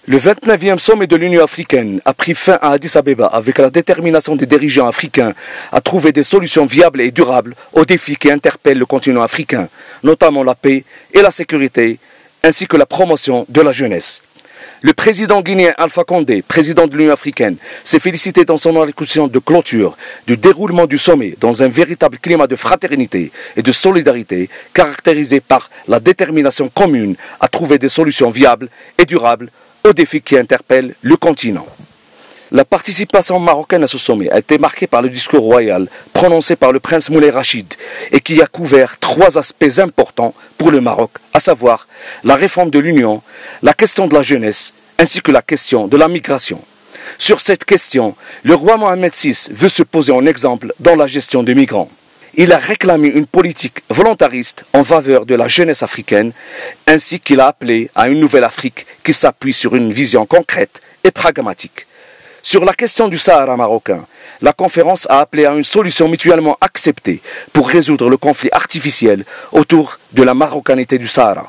Le 29e sommet de l'Union africaine a pris fin à Addis Abeba avec la détermination des dirigeants africains à trouver des solutions viables et durables aux défis qui interpellent le continent africain, notamment la paix et la sécurité, ainsi que la promotion de la jeunesse. Le président guinéen Alpha Condé, président de l'Union africaine, s'est félicité dans son allocution de clôture du déroulement du sommet dans un véritable climat de fraternité et de solidarité caractérisé par la détermination commune à trouver des solutions viables et durables aux défis qui interpellent le continent. La participation marocaine à ce sommet a été marquée par le discours royal prononcé par le prince Moulay Rachid et qui a couvert 3 aspects importants pour le Maroc, à savoir la réforme de l'Union, la question de la jeunesse ainsi que la question de la migration. Sur cette question, le roi Mohamed VI veut se poser en exemple dans la gestion des migrants. Il a réclamé une politique volontariste en faveur de la jeunesse africaine, ainsi qu'il a appelé à une nouvelle Afrique qui s'appuie sur une vision concrète et pragmatique. Sur la question du Sahara marocain, la conférence a appelé à une solution mutuellement acceptée pour résoudre le conflit artificiel autour de la marocanité du Sahara.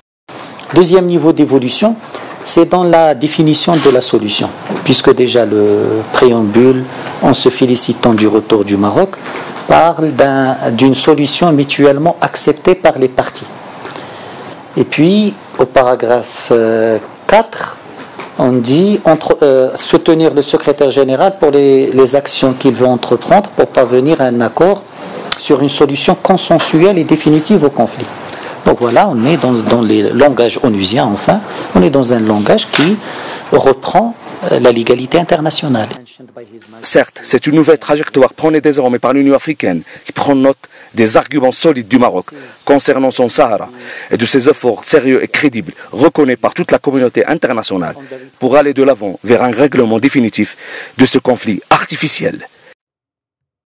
Deuxième niveau d'évolution, c'est dans la définition de la solution, puisque déjà le préambule, en se félicitant du retour du Maroc, parle d'une solution mutuellement acceptée par les parties. Et puis, au paragraphe 4, on dit soutenir le secrétaire général pour les actions qu'il veut entreprendre pour parvenir à un accord sur une solution consensuelle et définitive au conflit. Donc voilà, on est dans les langages onusiens, enfin, on est dans un langage qui reprend la légalité internationale. Certes, c'est une nouvelle trajectoire prônée désormais par l'Union africaine qui prend note des arguments solides du Maroc concernant son Sahara et de ses efforts sérieux et crédibles reconnus par toute la communauté internationale pour aller de l'avant vers un règlement définitif de ce conflit artificiel.